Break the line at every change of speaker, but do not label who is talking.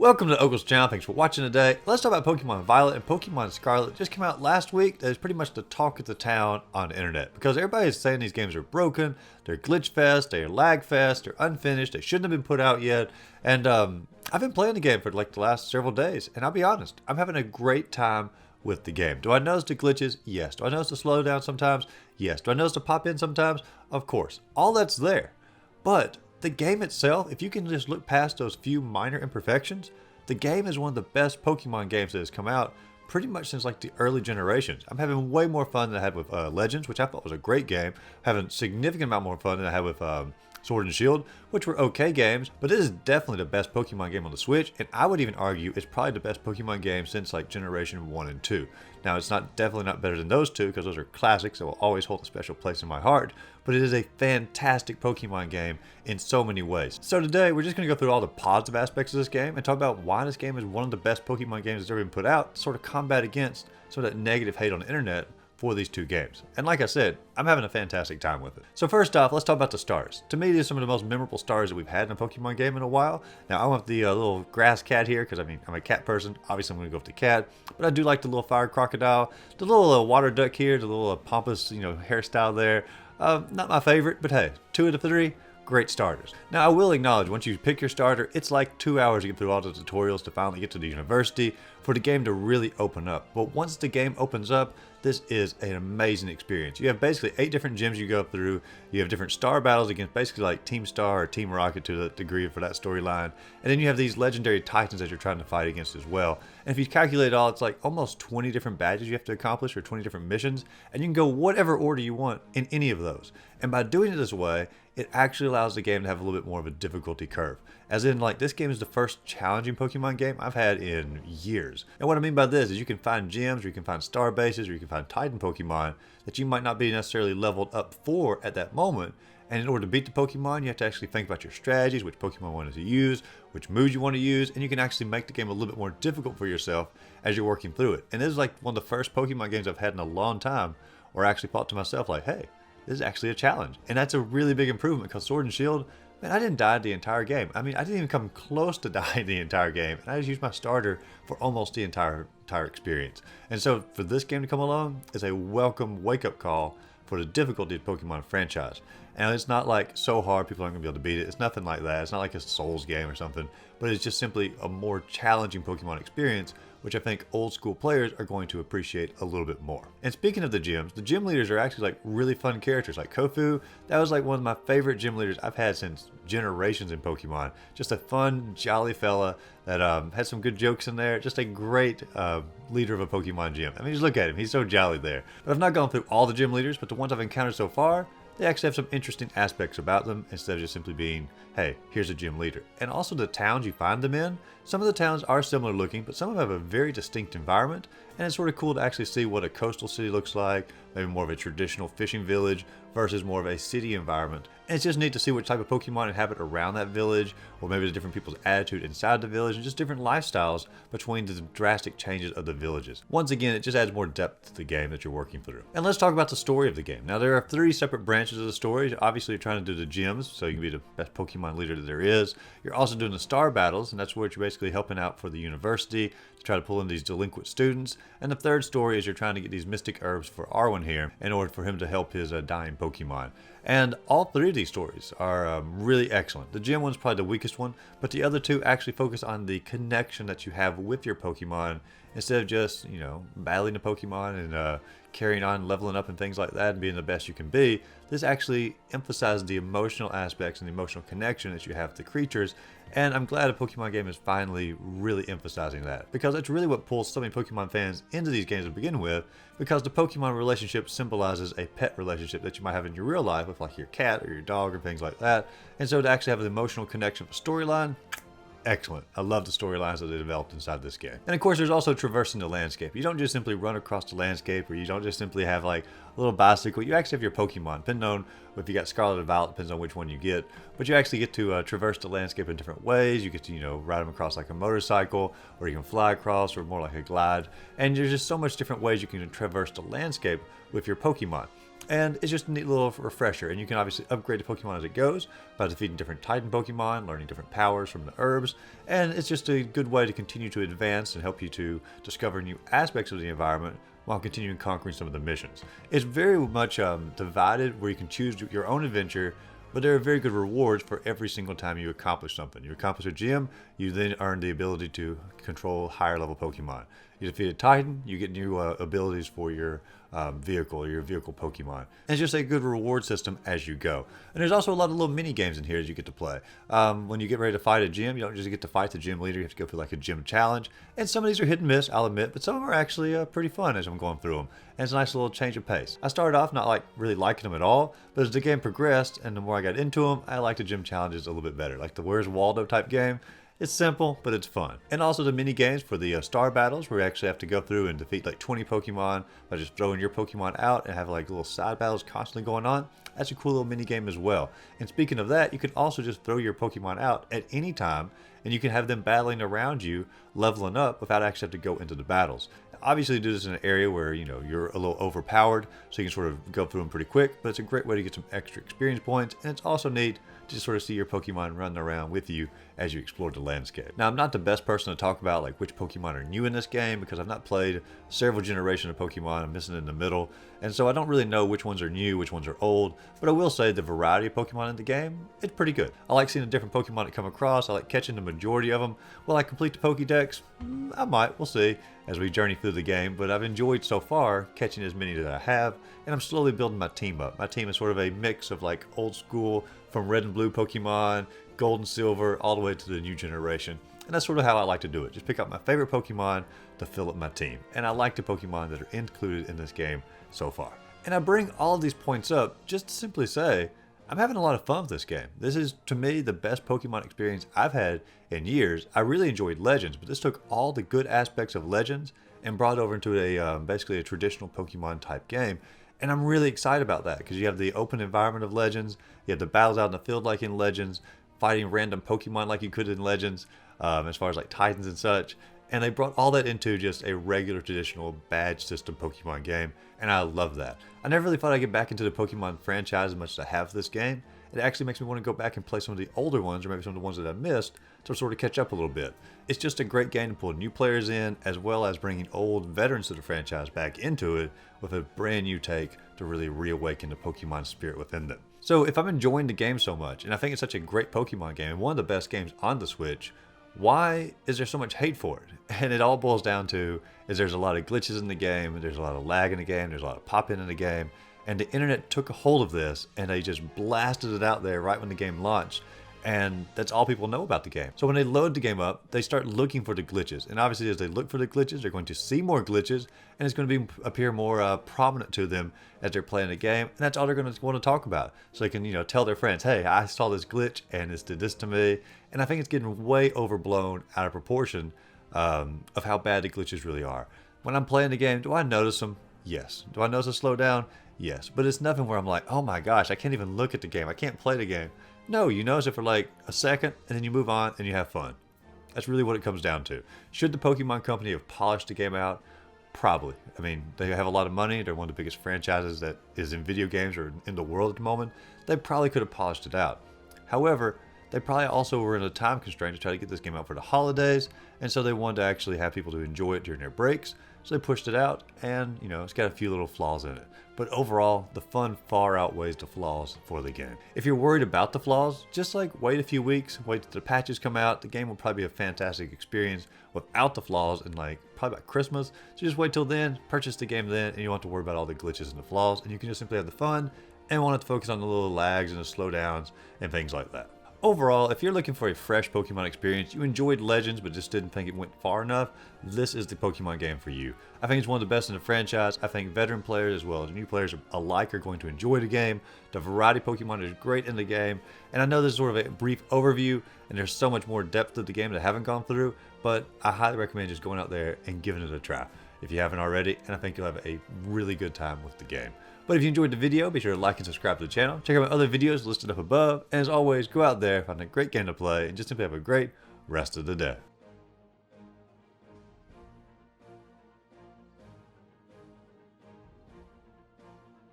Welcome to Ogle's channel. Thanks for watching today. Let's talk about Pokemon Violet and Pokemon Scarlet. Just came out last week. That is pretty much the talk of the town on the internet because everybody is saying these games are broken, they're glitch fest, they're lag fest, they're unfinished, they shouldn't have been put out yet. And I've been playing the game for like the last several days, and I'll be honest, I'm having a great time with the game. Do I notice the glitches? Yes. Do I notice the slowdown sometimes? Yes. Do I notice the pop in sometimes? Of course. All that's there. But the game itself, if you can just look past those few minor imperfections, the game is one of the best Pokemon games that has come out pretty much since like the early generations. I'm having way more fun than I had with Legends, which I thought was a great game. Having a significant amount more fun than I had with Sword and Shield, which were okay games, but it is definitely the best Pokemon game on the Switch, and I would even argue it's probably the best Pokemon game since like Generation 1 and 2. Now, it's definitely not better than those two, because those are classics that will always hold a special place in my heart, but it is a fantastic Pokemon game in so many ways. So today, we're just going to go through all the positive aspects of this game, and talk about why this game is one of the best Pokemon games that's ever been put out, to sort of combat against some of that negative hate on the internet for these two games. And like I said, I'm having a fantastic time with it. So first off, let's talk about the stars. To me, these are some of the most memorable stars that we've had in a Pokemon game in a while. Now, I want the little grass cat here, because I mean, I'm a cat person. Obviously, I'm going to go with the cat. But I do like the little fire crocodile, the little water duck here, the little pompous, hairstyle there. Not my favorite, but hey, 2 of the 3, great starters. Now, I will acknowledge, once you pick your starter, it's like 2 hours to get through all the tutorials to finally get to the university for the game to really open up. But once the game opens up, this is an amazing experience. You have basically 8 different gyms you go through. You have different star battles against basically like Team Star or Team Rocket to the degree for that storyline. And then you have these legendary titans that you're trying to fight against as well. And if you calculate it all, it's like almost 20 different badges you have to accomplish or 20 different missions. And you can go whatever order you want in any of those. And by doing it this way, it actually allows the game to have a little bit more of a difficulty curve. As in, like, this game is the first challenging Pokemon game I've had in years. And what I mean by this is you can find gyms, or you can find star bases, or you can find Titan Pokemon that you might not be necessarily leveled up for at that moment. And in order to beat the Pokemon, you have to actually think about your strategies, which Pokemon you want to use, which moves you want to use, and you can actually make the game a little bit more difficult for yourself as you're working through it. And this is like one of the first Pokemon games I've had in a long time where I actually thought to myself, like, hey, this is actually a challenge. And that's a really big improvement, because Sword and Shield, man, I didn't die the entire game. I mean, I didn't even come close to dying the entire game. And I just used my starter for almost the entire experience. And so for this game to come along is a welcome wake-up call for the difficulty of the Pokemon franchise. And it's not like so hard people aren't going to be able to beat it. It's nothing like that. It's not like a Souls game or something. But it's just simply a more challenging Pokemon experience, which I think old school players are going to appreciate a little bit more. And speaking of the gyms, the gym leaders are actually like really fun characters. Like Kofu, that was like one of my favorite gym leaders I've had since generations in Pokemon. Just a fun, jolly fella that had some good jokes in there. Just a great leader of a Pokemon gym. I mean, just look at him. He's so jolly there. But I've not gone through all the gym leaders, but the ones I've encountered so far, they actually have some interesting aspects about them instead of just simply being, hey, here's a gym leader. And also the towns you find them in, some of the towns are similar looking, but some of them have a very distinct environment, and it's sort of cool to actually see what a coastal city looks like, maybe more of a traditional fishing village versus more of a city environment. And it's just neat to see what type of Pokemon inhabit around that village, or maybe the different people's attitude inside the village, and just different lifestyles between the drastic changes of the villages. Once again, it just adds more depth to the game that you're working through. And let's talk about the story of the game. Now, there are 3 separate branches of the story. Obviously, you're trying to do the gyms, so you can be the best Pokemon leader that there is. You're also doing the star battles, and that's where you're basically helping out for the university to try to pull in these delinquent students. And the 3rd story is you're trying to get these mystic herbs for Arwen here in order for him to help his dying Pokemon. And all 3 of these stories are really excellent. The gym one's probably the weakest one, but the other 2 actually focus on the connection that you have with your Pokemon instead of just, battling the Pokemon and carrying on, leveling up and things like that and being the best you can be. This actually emphasizes the emotional aspects and the emotional connection that you have with the creatures. And I'm glad a Pokemon game is finally really emphasizing that, because it's really what pulls so many Pokemon fans into these games to begin with, because the Pokemon relationship symbolizes a pet relationship that you might have in your real life with like your cat or your dog or things like that. And so to actually have an emotional connection with storyline, excellent. I love the storylines that they developed inside this game. And of course, there's also traversing the landscape. You don't just simply run across the landscape, or you don't just simply have like a little bicycle. You actually have your Pokemon. Depending on if you got Scarlet and Violet, depends on which one you get. But you actually get to traverse the landscape in different ways. You get to, ride them across like a motorcycle, or you can fly across, or more like a glide. And there's just so much different ways you can traverse the landscape with your Pokemon. And it's just a neat little refresher, and you can obviously upgrade the Pokemon as it goes by defeating different Titan Pokemon, learning different powers from the herbs, and it's just a good way to continue to advance and help you to discover new aspects of the environment while continuing conquering some of the missions. It's very much divided where you can choose your own adventure, but there are very good rewards for every single time you accomplish something. You accomplish a gym, you then earn the ability to control higher level Pokemon. You defeat a Titan, you get new abilities for your vehicle or your vehicle Pokemon. And it's just a good reward system as you go. And there's also a lot of little mini games in here that you get to play. When you get ready to fight a gym, you don't just get to fight the gym leader, you have to go through like a gym challenge. And some of these are hit and miss, I'll admit, but some of them are actually pretty fun as I'm going through them. And it's a nice little change of pace. I started off not like really liking them at all, but as the game progressed and the more I got into them, I liked the gym challenges a little bit better. Like the Where's Waldo type game. It's simple, but it's fun. And also the mini games for the star battles where you actually have to go through and defeat like 20 Pokemon by just throwing your Pokemon out and have like little side battles constantly going on. That's a cool little mini game as well. And speaking of that, you can also just throw your Pokemon out at any time and you can have them battling around you, leveling up without actually having to go into the battles. Obviously, do this in an area where you're a little overpowered, so you can sort of go through them pretty quick. But it's a great way to get some extra experience points, and it's also neat to just sort of see your Pokemon running around with you as you explore the landscape. Now, I'm not the best person to talk about like which Pokemon are new in this game because I've not played several generations of Pokemon. I'm missing in the middle, and so I don't really know which ones are new, which ones are old. But I will say the variety of Pokemon in the game, it's pretty good. I like seeing the different Pokemon that come across. I like catching the majority of them. Will I complete the Pokédex? I might. We'll see as we journey through the game, but I've enjoyed so far catching as many as I have, and I'm slowly building my team up. My team is sort of a mix of like old school from red and blue Pokemon, gold and silver, all the way to the new generation. And that's sort of how I like to do it. Just pick up my favorite Pokemon to fill up my team. And I like the Pokemon that are included in this game so far. And I bring all of these points up just to simply say, I'm having a lot of fun with this game. This is, to me, the best Pokemon experience I've had in years. I really enjoyed Legends, but this took all the good aspects of Legends and brought it over into a basically a traditional Pokemon type game. And I'm really excited about that because you have the open environment of Legends, you have the battles out in the field like in Legends, fighting random Pokemon like you could in Legends, as far as like Titans and such. And they brought all that into just a regular traditional badge system Pokemon game, and I love that. I never really thought I'd get back into the Pokemon franchise as much as I have this game. It actually makes me want to go back and play some of the older ones, or maybe some of the ones that I missed, to sort of catch up a little bit. It's just a great game to pull new players in, as well as bringing old veterans to the franchise back into it with a brand new take to really reawaken the Pokemon spirit within them. So if I'm enjoying the game so much, and I think it's such a great Pokemon game, and one of the best games on the Switch, why is there so much hate for it? And it all boils down to is there's a lot of glitches in the game, there's a lot of lag in the game, there's a lot of pop-in the game, and the internet took a hold of this and they just blasted it out there right when the game launched. And that's all people know about the game. So when they load the game up, they start looking for the glitches. And obviously as they look for the glitches, they're going to see more glitches, and it's going to appear more prominent to them as they're playing the game. And that's all they're going to want to talk about. So they can, tell their friends, hey, I saw this glitch and this did this to me. And I think it's getting way overblown out of proportion of how bad the glitches really are. When I'm playing the game, do I notice them? Yes. Do I notice a slowdown? Yes. But it's nothing where I'm like, oh my gosh, I can't even look at the game. I can't play the game. No, you notice it for like a second, and then you move on, and you have fun. That's really what it comes down to. Should the Pokemon Company have polished the game out? Probably. I mean, they have a lot of money. They're one of the biggest franchises that is in video games or in the world at the moment. They probably could have polished it out. However, they probably also were in a time constraint to try to get this game out for the holidays, and so they wanted to actually have people to enjoy it during their breaks. So they pushed it out, and it's got a few little flaws in it. But overall, the fun far outweighs the flaws for the game. If you're worried about the flaws, just wait a few weeks, wait till the patches come out. The game will probably be a fantastic experience without the flaws in probably about Christmas. So just wait till then, purchase the game then, and you don't have to worry about all the glitches and the flaws, and you can just simply have the fun and want to focus on the little lags and the slowdowns and things like that. Overall, if you're looking for a fresh Pokemon experience, you enjoyed Legends but just didn't think it went far enough, this is the Pokemon game for you. I think it's one of the best in the franchise. I think veteran players as well as new players alike are going to enjoy the game. The variety of Pokemon is great in the game, and I know this is sort of a brief overview, and there's so much more depth to the game that I haven't gone through, but I highly recommend just going out there and giving it a try if you haven't already, and I think you'll have a really good time with the game. But if you enjoyed the video, be sure to like and subscribe to the channel. Check out my other videos listed up above. And as always, go out there, find a great game to play, and just simply have a great rest of the day.